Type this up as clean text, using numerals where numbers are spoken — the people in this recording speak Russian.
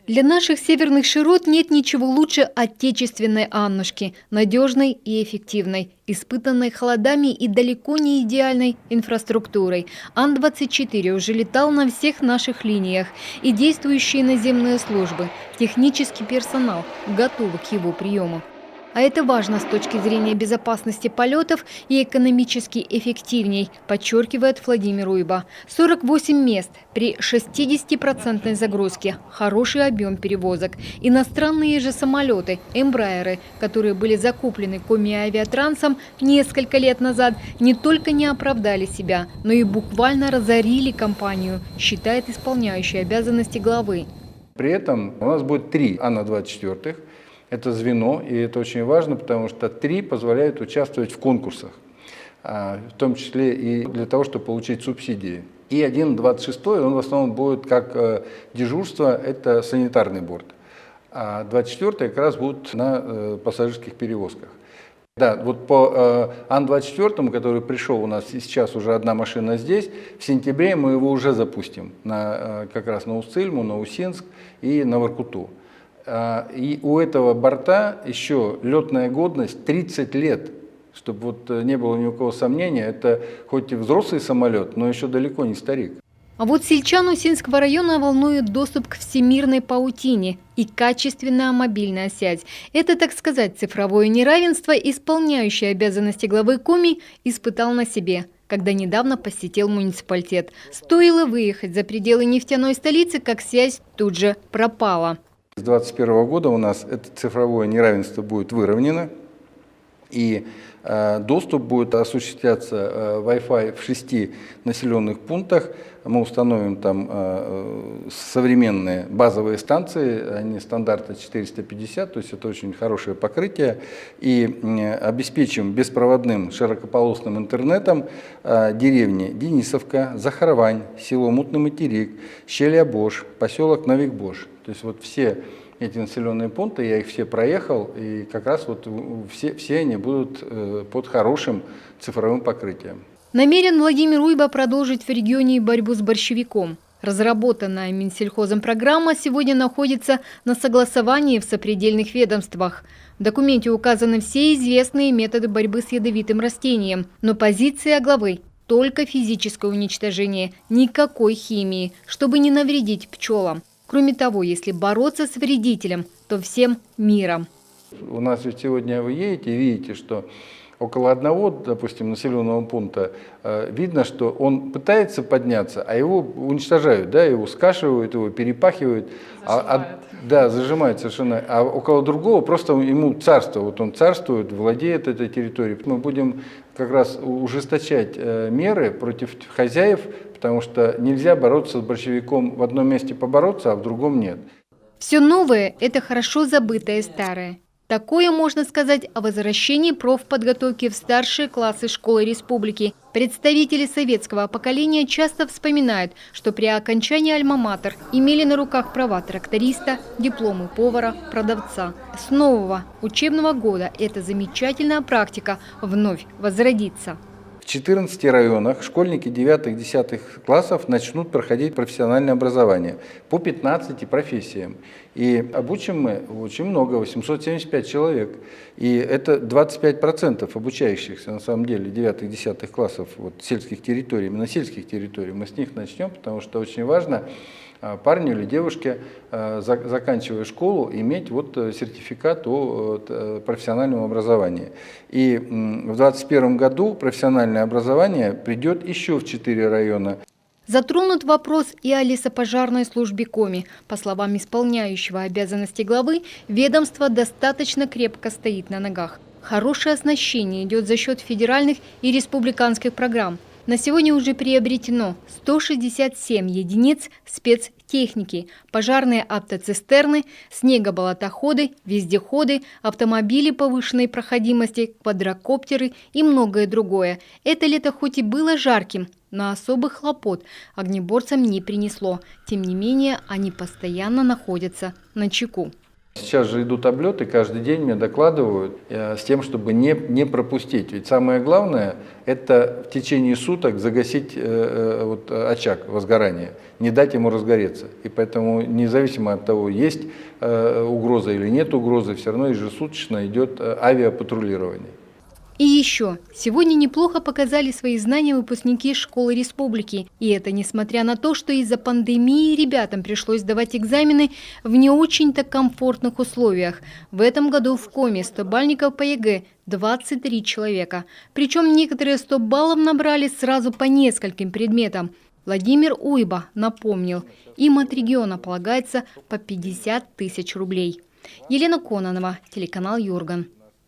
Для наших северных широт нет ничего лучше отечественной Аннушки, надежной и эффективной, испытанной холодами и далеко не идеальной инфраструктурой. Ан-24 уже летал на всех наших линиях, и действующие наземные службы, технический персонал готовы к его приему. А это важно с точки зрения безопасности полетов и экономически эффективней, подчеркивает Владимир Уйба. 48 мест при 60% загрузке, хороший объем перевозок. Иностранные же самолеты, эмбраеры, которые были закуплены Коми-Авиатрансом несколько лет назад, не только не оправдали себя, но и буквально разорили компанию, считает исполняющий обязанности главы. При этом у нас будет 3 Ан-24. Это звено, и это очень важно, потому что 3 позволяют участвовать в конкурсах, в том числе и для того, чтобы получить субсидии. И 1-26, он в основном будет как дежурство, это санитарный борт, а 24 как раз будут на пассажирских перевозках. Да, вот по Ан-24, который пришел у нас сейчас уже одна машина здесь, в сентябре мы его уже запустим как раз на Усть-Цильму, на Усинск и на Воркуту. И у этого борта еще летная годность 30 лет, чтобы вот не было ни у кого сомнения, это хоть и взрослый самолет, но еще далеко не старик. А вот сельчан Усинского района волнует доступ к всемирной паутине и качественная мобильная связь. Это, так сказать, цифровое неравенство, исполняющее обязанности главы Коми, испытал на себе, когда недавно посетил муниципалитет. Стоило выехать за пределы нефтяной столицы, как связь тут же пропала. С 2021 года у нас это цифровое неравенство будет выровнено, и доступ будет осуществляться Wi-Fi в 6 населенных пунктах. Мы установим там современные базовые станции, они стандарта 450, то есть это очень хорошее покрытие, и обеспечим беспроводным широкополосным интернетом деревни Денисовка, Захарвань, село Мутный Материк, Щелябош, поселок Новик-Бош. То есть вот все эти населенные пункты, я их все проехал, и как раз вот все они будут под хорошим цифровым покрытием. Намерен Владимир Уйба продолжить в регионе борьбу с борщевиком. Разработанная Минсельхозом программа сегодня находится на согласовании в сопредельных ведомствах. В документе указаны все известные методы борьбы с ядовитым растением, но позиция главы – только физическое уничтожение, никакой химии, чтобы не навредить пчелам. Кроме того, если бороться с вредителем, то всем миром. У нас сегодня вы едете и видите, что около одного, допустим, населенного пункта видно, что он пытается подняться, а его уничтожают, да, его скашивают, его перепахивают. Да, зажимают совершенно. А около другого просто ему царство. Вот он царствует, владеет этой территорией. Мы будем как раз ужесточать меры против хозяев, потому что нельзя бороться с борщевиком в одном месте побороться, а в другом нет. Все новое – это хорошо забытое старое. Такое можно сказать о возвращении профподготовки в старшие классы школы республики. Представители советского поколения часто вспоминают, что при окончании альма-матер имели на руках права тракториста, дипломы повара, продавца. С нового учебного года эта замечательная практика вновь возродится. В 14 районах школьники 9-10 классов начнут проходить профессиональное образование по 15 профессиям. И обучим мы очень много, 875 человек. И это 25% обучающихся, на самом деле, 9-10 классов вот, сельских территорий, именно сельских территорий. Мы с них начнем, потому что очень важно парню или девушке, заканчивая школу, иметь вот сертификат о профессиональном образовании. И в 2021 году профессиональное образование придет еще в 4 района. Затронут вопрос и о лесопожарной службе Коми. По словам исполняющего обязанности главы, ведомство достаточно крепко стоит на ногах. Хорошее оснащение идет за счет федеральных и республиканских программ. На сегодня уже приобретено 167 единиц спецтехники, пожарные автоцистерны, снегоболотоходы, вездеходы, автомобили повышенной проходимости, квадрокоптеры и многое другое. Это лето хоть и было жарким, но особых хлопот огнеборцам не принесло. Тем не менее, они постоянно находятся на чеку. Сейчас же идут облеты, каждый день мне докладывают с тем, чтобы не пропустить. Ведь самое главное – это в течение суток загасить очаг возгорания, не дать ему разгореться. И поэтому, независимо от того, есть угроза или нет угрозы, все равно ежесуточно идет авиапатрулирование. И еще, сегодня неплохо показали свои знания выпускники школы республики. И это несмотря на то, что из-за пандемии ребятам пришлось сдавать экзамены в не очень-то комфортных условиях. В этом году в Коме 100 бальников по ЕГЭ 23 человека. Причем некоторые 100 баллов набрали сразу по нескольким предметам. Владимир Уйба напомнил, им от региона полагается по 50 тысяч рублей. Елена Кононова, телеканал Юрган.